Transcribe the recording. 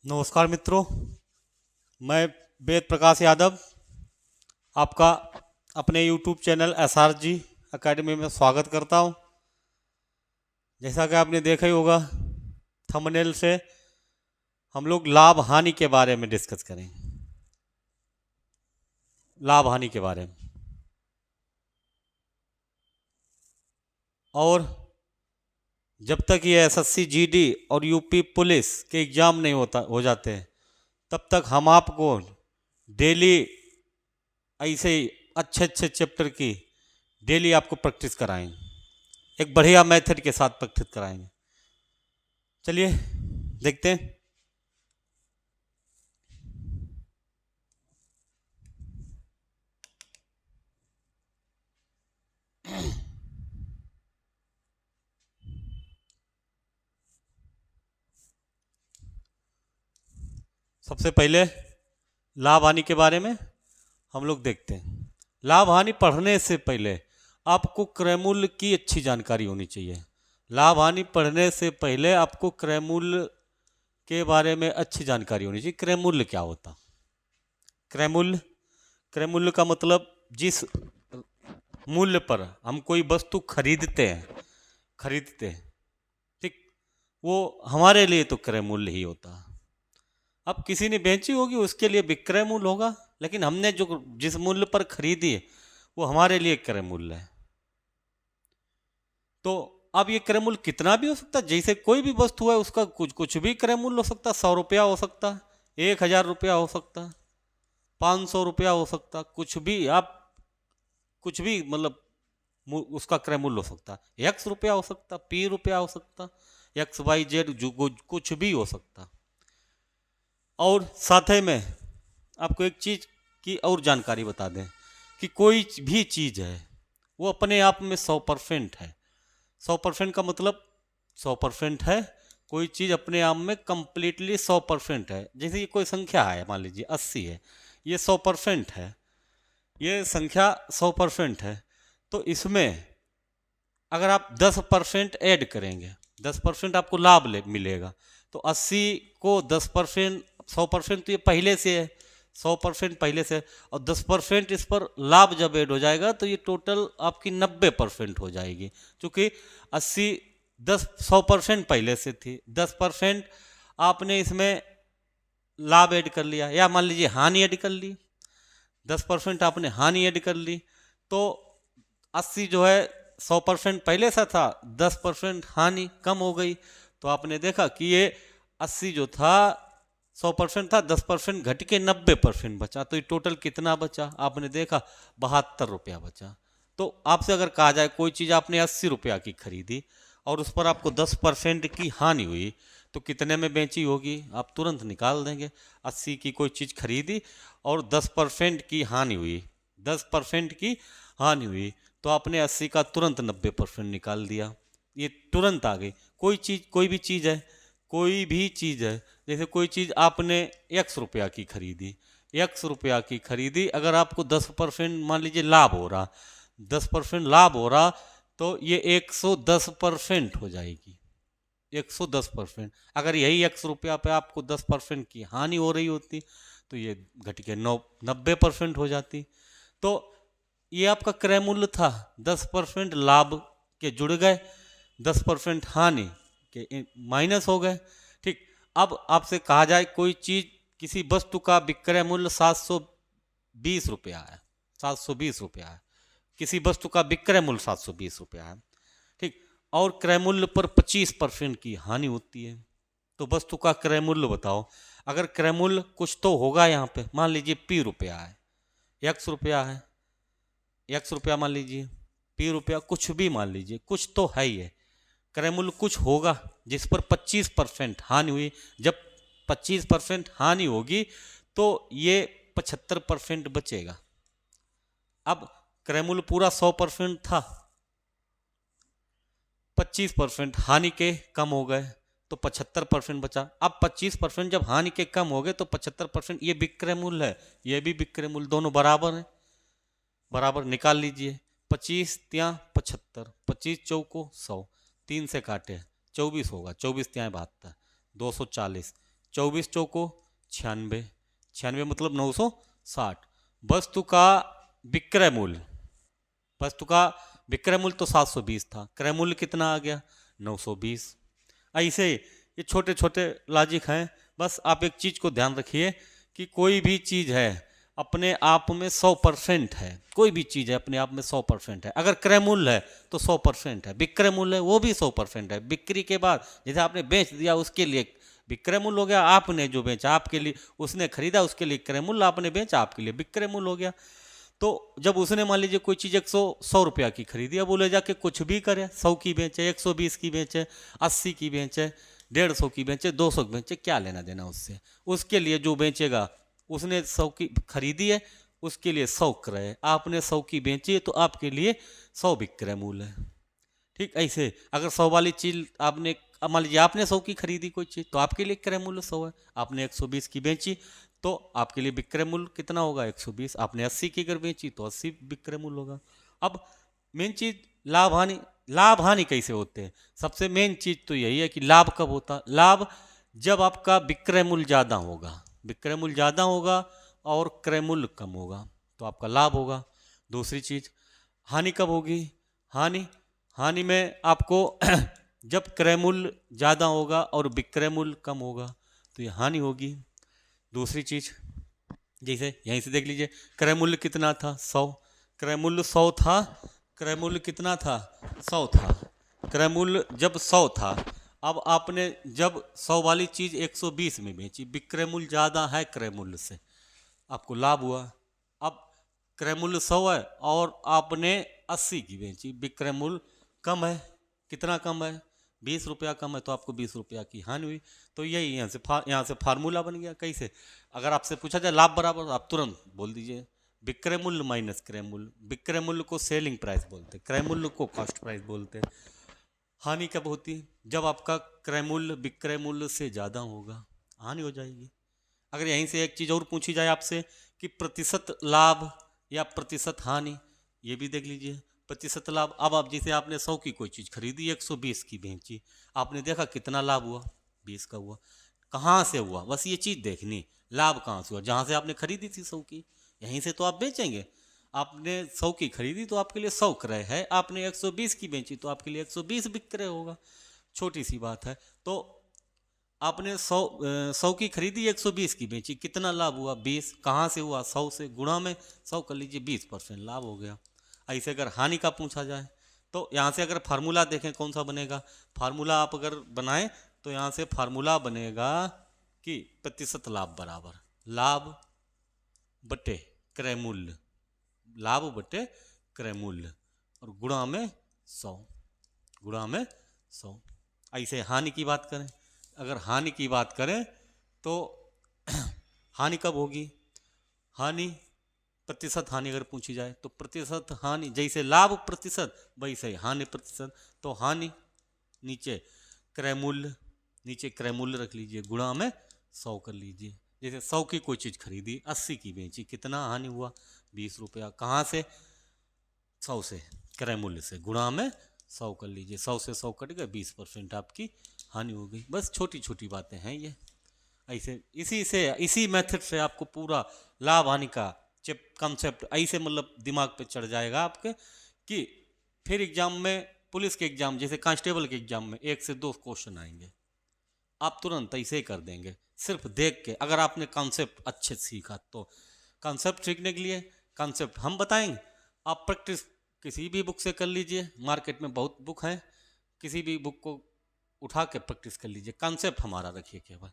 नमस्कार मित्रों, मैं वेद प्रकाश यादव आपका अपने YouTube चैनल SRG एकेडमी में स्वागत करता हूं। जैसा कि आपने देखा ही होगा थंबनेल से, हम लोग लाभ हानि के बारे में डिस्कस करेंगे। लाभ हानि के बारे में, और जब तक ये SSC GD और यूपी पुलिस के एग्ज़ाम नहीं हो जाते तब तक हम आपको डेली ऐसे ही अच्छे अच्छे चैप्टर की डेली आपको प्रैक्टिस कराएंगे। एक बढ़िया मेथड के साथ प्रैक्टिस कराएंगे। चलिए देखते हैं। सबसे पहले लाभ हानि के बारे में हम लोग देखते हैं। लाभ हानि पढ़ने से पहले आपको क्रय मूल्य की अच्छी जानकारी होनी चाहिए। लाभ हानि पढ़ने से पहले आपको क्रय मूल्य के बारे में अच्छी जानकारी होनी चाहिए। क्रय मूल्य क्या होता? क्रय मूल्य का मतलब जिस मूल्य पर हम कोई वस्तु खरीदते हैं, ठीक, वो हमारे लिए तो क्रय मूल्य ही होता है। अब किसी ने बेची होगी उसके लिए विक्रय मूल्य होगा, लेकिन हमने जो जिस मूल्य पर खरीदी है वो हमारे लिए क्रय मूल्य है। तो अब ये क्रय मूल्य कितना भी हो सकता है। जैसे कोई भी वस्तु है उसका कुछ भी क्रय मूल्य हो सकता है। 100 रुपया हो सकता है, 1000 रुपया हो सकता है, 500 रुपया हो सकता है, कुछ भी आप कुछ भी मतलब उसका क्रय मूल्य हो सकता है। X रुपया हो सकता, P रुपया हो सकता, XYZ कुछ भी हो सकता। और साथ ही में आपको एक चीज़ की और जानकारी बता दें कि कोई भी चीज़ है वो अपने आप में 100% है। 100% का मतलब 100% है। कोई चीज़ अपने आप में कंप्लीटली 100% है। जैसे ये कोई संख्या है, मान लीजिए 80 है, ये 100% है। ये संख्या 100% है। तो इसमें अगर आप 10% ऐड करेंगे, 10% आपको लाभ मिलेगा। तो 80 को 10%, 100% तो ये पहले से है, 100% पहले से है, और 10% इस पर लाभ जब ऐड हो जाएगा तो ये टोटल आपकी 90% हो जाएगी। क्योंकि 80 100% पहले से थी, 10% आपने इसमें लाभ ऐड कर लिया, या मान लीजिए हानि ऐड कर ली। 10% आपने हानि ऐड कर ली तो 80 जो है 100% पहले से था, 10% हानि कम हो गई। तो आपने देखा कि ये 80 जो था 100% था, 10% घट के 90% बचा। तो ये टोटल कितना बचा? आपने देखा 72 रुपया बचा। तो आपसे अगर कहा जाए कोई चीज़ आपने 80 रुपया की खरीदी और उस पर आपको 10% की हानि हुई तो कितने में बेची होगी? आप तुरंत निकाल देंगे। 80 की कोई चीज़ खरीदी और 10% की हानि हुई, 10% की हानि हुई, तो आपने 80 का तुरंत 90% निकाल दिया। ये तुरंत आ गई। कोई भी चीज़ है, कोई भी चीज़ है, जैसे कोई चीज़ आपने X रुपया की खरीदी, X रुपया की खरीदी, अगर आपको 10% मान लीजिए लाभ हो रहा, 10% लाभ हो रहा, तो ये 110% हो जाएगी। 110%। अगर यही X रुपया पे आपको 10% की हानि हो रही होती तो ये घट के 90% हो जाती। तो ये आपका क्रय मूल्य था। 10% लाभ के जुड़ गए, 10% हानि के माइनस हो गए। ठीक, अब आपसे कहा जाए कोई चीज़, किसी वस्तु का विक्रय मूल्य 720 रुपया है, 720 रुपया है। किसी वस्तु का विक्रय मूल्य 720 रुपया है, ठीक, और क्रय मूल्य पर 25% की हानि होती है। तो वस्तु का क्रय मूल्य बताओ। अगर क्रय मूल्य कुछ तो होगा यहाँ पे, मान लीजिए P रुपया है, X रुपया है, X रुपया मान लीजिए, P रुपया, कुछ भी मान लीजिए, कुछ तो है ही है। क्रय मूल्य कुछ होगा जिस पर 25% हानि हुई। जब 25% हानि होगी तो ये 75% बचेगा। अब क्रय मूल्य पूरा 100% था, 25% हानि के कम हो गए तो 75% बचा। अब 25% जब हानि के कम हो गए तो 75% ये विक्रय मूल्य है, ये भी विक्रय मूल्य, दोनों बराबर हैं, बराबर निकाल लीजिए। 25 त्या 75, 25 चौको 100, 3 से काटे 24 होगा, 24 त्या 72, 240, 24 चौको 96, 96 मतलब 960। वस्तु का विक्रय मूल्य, वस्तु का विक्रय मूल्य तो 720 था, क्रय मूल्य कितना आ गया 920। ऐसे ये छोटे छोटे लॉजिक हैं। बस आप एक चीज़ को ध्यान रखिए कि कोई भी चीज़ है अपने आप में 100% है, कोई भी चीज़ है अपने आप में 100% है। अगर क्रय मूल्य है तो 100% है, विक्रय मूल्य है वो भी 100% है। बिक्री के बाद जैसे आपने बेच दिया उसके लिए विक्रय मूल्य हो गया, आपने जो बेचा आपके लिए, उसने खरीदा उसके लिए क्रय मूल्य, आपने बेचा आपके लिए विक्रय मूल्य हो गया। तो जब उसने मान लीजिए कोई चीज़ 100 रुपया की खरीदी, अब वो ले जाके कुछ भी करे, 100 की बेचे, 120 की बेचे, 80 की बेचे, 150 की बेचे, 200 की बेचे, क्या लेना देना उससे। उसके लिए जो बेचेगा, उसने 100 की खरीदी है उसके लिए 100 क्रय, आपने 100 की बेची है तो आपके लिए 100 विक्रय मूल्य है। ठीक ऐसे अगर 100 वाली चीज आपने, मान लीजिए आपने 100 की खरीदी कोई चीज तो आपके लिए क्रय मूल्य 100 है, आपने 120 की बेची तो आपके लिए विक्रय मूल्य कितना होगा 120। आपने 80 की अगर बेची तो 80 विक्रय मूल्य होगा। अब मेन चीज लाभ हानि, लाभ हानि कैसे होते हैं। सबसे मेन चीज तो यही है कि लाभ कब होता, लाभ जब आपका विक्रय मूल्य ज्यादा होगा, विक्रय मूल्य ज्यादा होगा और क्रय मूल्य कम होगा तो आपका लाभ होगा। दूसरी चीज हानि कब होगी, हानि, हानि में आपको जब क्रय मूल्य ज़्यादा होगा और विक्रय मूल्य कम होगा तो ये हानि होगी। दूसरी चीज जैसे यहीं से देख लीजिए क्रय मूल्य कितना था 100, क्रय मूल्य 100 था, क्रय मूल्य कितना था 100 था, क्रय मूल्य जब 100 था, अब आपने जब 100 वाली चीज 120 में बेची, विक्रय मूल्य ज़्यादा है क्रय मूल्य से, आपको लाभ हुआ। अब क्रय मूल्य 100 है और आपने 80 की बेची, विक्रय मूल्य कम है, कितना कम है 20 रुपया कम है तो आपको 20 रुपया की हानि हुई। तो यही यहाँ से फार्मूला बन गया। कैसे, अगर आपसे पूछा जाए लाभ बराबर, आप तुरंत बोल दीजिए विक्रय मूल्य माइनस क्रय मूल्य। विक्रय मूल्य को सेलिंग प्राइस बोलते हैं, क्रय मूल्य को कॉस्ट प्राइस बोलते हैं। हानि कब होती है, जब आपका क्रय मूल्य विक्रय मूल्य से ज़्यादा होगा, हानि हो जाएगी। अगर यहीं से एक चीज़ और पूछी जाए आपसे कि प्रतिशत लाभ या प्रतिशत हानि, ये भी देख लीजिए। प्रतिशत लाभ, अब आप जैसे आपने 100 की कोई चीज़ खरीदी 120 की बेची, आपने देखा कितना लाभ हुआ 20 का हुआ, कहाँ से हुआ, बस ये चीज़ देखनी, लाभ कहाँ से हुआ, जहाँ से आपने खरीदी थी 100 की, यहीं से तो आप बेचेंगे। आपने 100 की खरीदी तो आपके लिए 100 क्रय है, आपने 120 की बेची तो आपके लिए 120 विक्रय होगा। छोटी सी बात है। तो आपने 100 की खरीदी 120 की बेची, कितना लाभ हुआ 20, कहाँ से हुआ 100 से, गुणा में 100 कर लीजिए 20% लाभ हो गया। ऐसे अगर हानि का पूछा जाए तो यहाँ से अगर फार्मूला देखें कौन सा बनेगा, फार्मूला आप अगर बनाएं तो यहाँ से फार्मूला बनेगा कि प्रतिशत लाभ बराबर लाभ बटे क्रय मूल्य, लाभ बटे क्रय मूल्य और गुणा में 100, गुणा में 100। ऐसे हानि की बात करें, अगर हानि की बात करें तो हानि कब होगी, हानि प्रतिशत हानि अगर पूछी जाए तो प्रतिशत हानि, जैसे लाभ प्रतिशत वैसे हानि प्रतिशत, तो हानि नीचे क्रय मूल्य, नीचे क्रय मूल्य रख लीजिए, गुणा में 100 कर लीजिए। जैसे 100 की कोई चीज़ खरीदी 80 की बेची, कितना हानि हुआ 20 रुपया, कहाँ से 100 से, क्रय मूल्य से, गुणा में 100 कर लीजिए, 100 से 100 कट गया 20% आपकी हानि हो गई। बस छोटी छोटी बातें हैं ये। ऐसे इसी मेथड से आपको पूरा लाभ हानि का कंसेप्ट ऐसे मतलब दिमाग पे चढ़ जाएगा आपके कि फिर एग्जाम में, पुलिस के एग्जाम जैसे कांस्टेबल के एग्जाम में 1 से 2 क्वेश्चन आएंगे, आप तुरंत ऐसे ही कर देंगे सिर्फ देख के, अगर आपने कॉन्सेप्ट अच्छे से सीखा तो। कॉन्सेप्ट सीखने के लिए कॉन्सेप्ट हम बताएंगे, आप प्रैक्टिस किसी भी बुक से कर लीजिए, मार्केट में बहुत बुक हैं, किसी भी बुक को उठा के प्रैक्टिस कर लीजिए, कॉन्सेप्ट हमारा रखिए केवल।